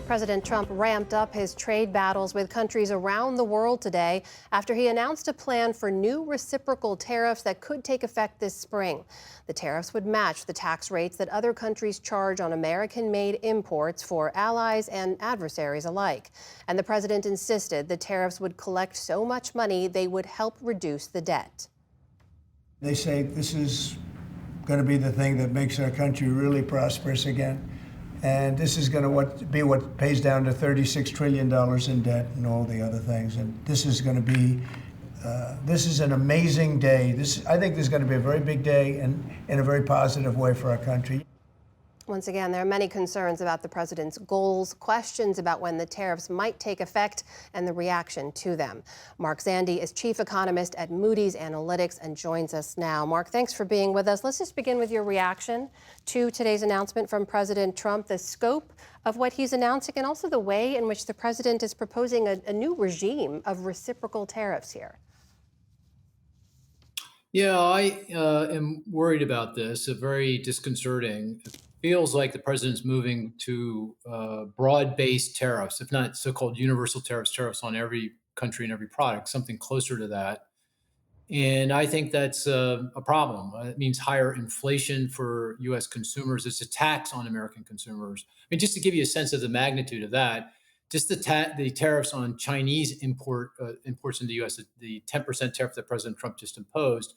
President Trump ramped up his trade battles with countries around the world today after he announced a plan for new reciprocal tariffs that could take effect this spring. The tariffs would match the tax rates that other countries charge on American-made imports for allies and adversaries alike. And the president insisted the tariffs would collect so much money they would help reduce the debt. They say this is going to be the thing that makes our country really prosperous again. And this is going to be what pays down to $36 trillion in debt and all the other things. And this is going to be, this is an amazing day. I think this is going to be a very big day and in a very positive way for our country. Once again, there are many concerns about the president's goals, questions about when the tariffs might take effect, and the reaction to them. Mark Zandi is chief economist at Moody's Analytics and joins us now. Mark, thanks for being with us. Let's just begin with your reaction to today's announcement from President Trump, the scope of what he's announcing, and also the way in which the president is proposing a new regime of reciprocal tariffs here. Yeah, I am worried about this. Very disconcerting. It feels like the president's moving to broad-based tariffs, if not so-called universal tariffs, tariffs on every country and every product, something closer to that. And I think that's a problem. It means higher inflation for U.S. consumers. It's a tax on American consumers. I mean, just to give you a sense of the magnitude of that, just the tariffs on Chinese imports into the U.S., the 10% tariff that President Trump just imposed,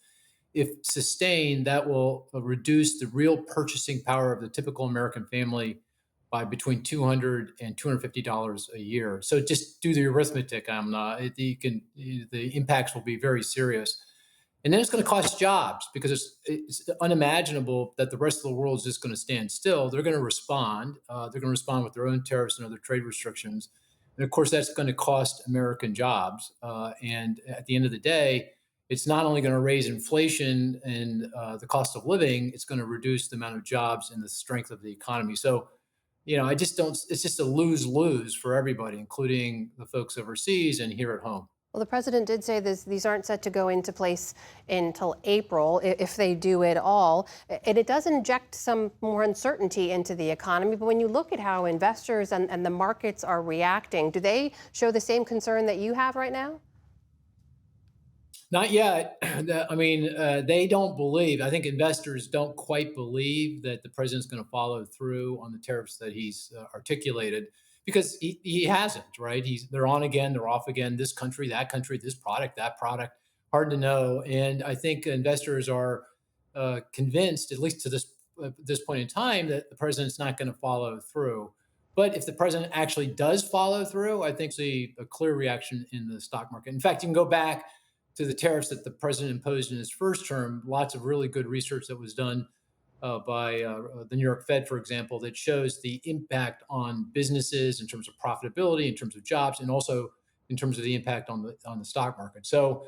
if sustained, that will reduce the real purchasing power of the typical American family by between $200 and $250 a year. So just do the arithmetic. The impacts will be very serious. And then it's going to cost jobs because it's unimaginable that the rest of the world is just going to stand still. They're going to respond. They're going to respond with their own tariffs and other trade restrictions. And of course, that's going to cost American jobs. And at the end of the day, it's not only going to raise inflation and the cost of living, it's going to reduce the amount of jobs and the strength of the economy. So, I just don't, it's just a lose-lose for everybody, including the folks overseas and here at home. Well, the president did say these aren't set to go into place until April, if they do at all. And it does inject some more uncertainty into the economy. But when you look at how investors and the markets are reacting, do they show the same concern that you have right now? Not yet. They don't believe. I think investors don't quite believe that the president's going to follow through on the tariffs that he's articulated, because he hasn't, right? They're on again, they're off again. This country, that country, this product, that product. Hard to know. And I think investors are convinced, at least to this point in time, that the president's not going to follow through. But if the president actually does follow through, I think see a clear reaction in the stock market. In fact, you can go back to the tariffs that the president imposed in his first term. Lots of really good research that was done by the New York Fed, for example, that shows the impact on businesses in terms of profitability, in terms of jobs, and also in terms of the impact on the stock market. So,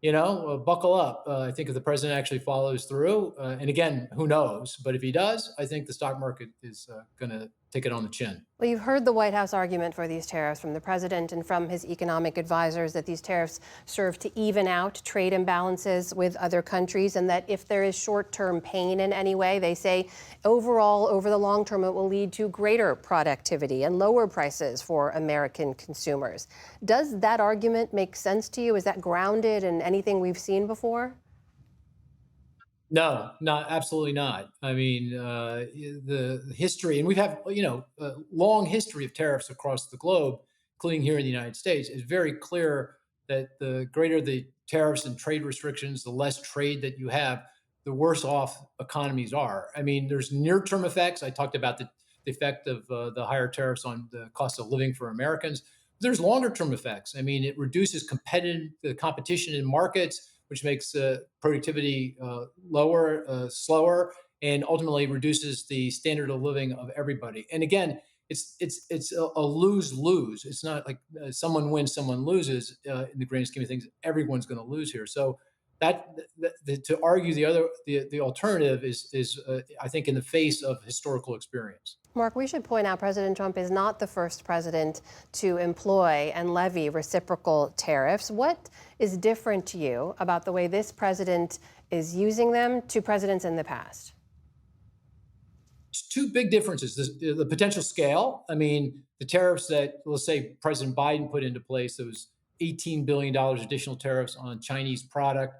buckle up. I think if the president actually follows through, and again, who knows? But if he does, I think the stock market is going to take it on the chin. Well, you've heard the White House argument for these tariffs from the president and from his economic advisors that these tariffs serve to even out trade imbalances with other countries, and that if there is short-term pain in any way, they say overall, over the long term, it will lead to greater productivity and lower prices for American consumers. Does that argument make sense to you? Is that grounded in anything we've seen before? No, absolutely not. I mean, the history, and we've had, a long history of tariffs across the globe, including here in the United States. It's very clear that the greater the tariffs and trade restrictions, the less trade that you have, the worse off economies are. I mean, there's near-term effects. I talked about the effect of the higher tariffs on the cost of living for Americans. There's longer-term effects. I mean, it reduces the competition in markets, which makes productivity lower, slower, and ultimately reduces the standard of living of everybody. And again, it's a lose-lose. It's not like someone wins, someone loses. In the grand scheme of things, everyone's going to lose here. So to argue the alternative is I think, in the face of historical experience. Mark, we should point out President Trump is not the first president to employ and levy reciprocal tariffs. What is different to you about the way this president is using them to presidents in the past? two big differences: the potential scale. I mean, the tariffs that, let's say, President Biden put into place, those $18 billion additional tariffs on Chinese product,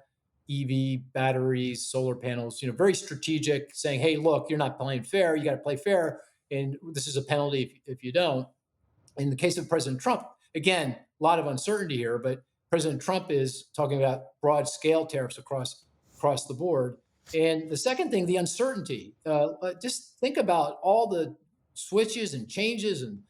EV batteries, solar panels, very strategic, saying, hey, look, you're not playing fair. You got to play fair. And this is a penalty if you don't. In the case of President Trump, again, a lot of uncertainty here, but President Trump is talking about broad scale tariffs across the board. And the second thing, the uncertainty. Just think about all the switches and changes and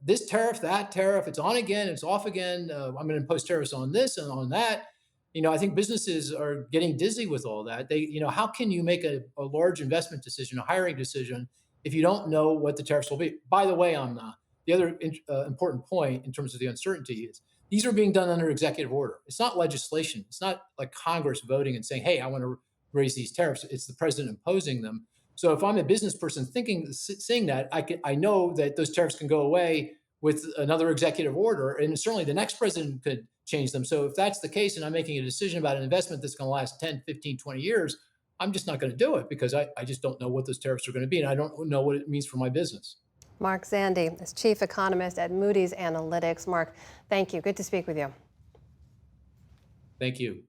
this tariff, that tariff, it's on again, it's off again. I'm going to impose tariffs on this and on that. I think businesses are getting dizzy with all that. How can you make a large investment decision, a hiring decision, if you don't know what the tariffs will be? By the way, on the other important point in terms of the uncertainty is these are being done under executive order. It's not legislation. It's not like Congress voting and saying, hey, I want to raise these tariffs. It's the president imposing them. So if I'm a business person seeing that, I know that those tariffs can go away with another executive order, and certainly the next president could change them. So if that's the case and I'm making a decision about an investment that's going to last 10, 15, 20 years, I'm just not going to do it because I just don't know what those tariffs are going to be, and I don't know what it means for my business. Mark Zandi is chief economist at Moody's Analytics. Mark, thank you. Good to speak with you. Thank you.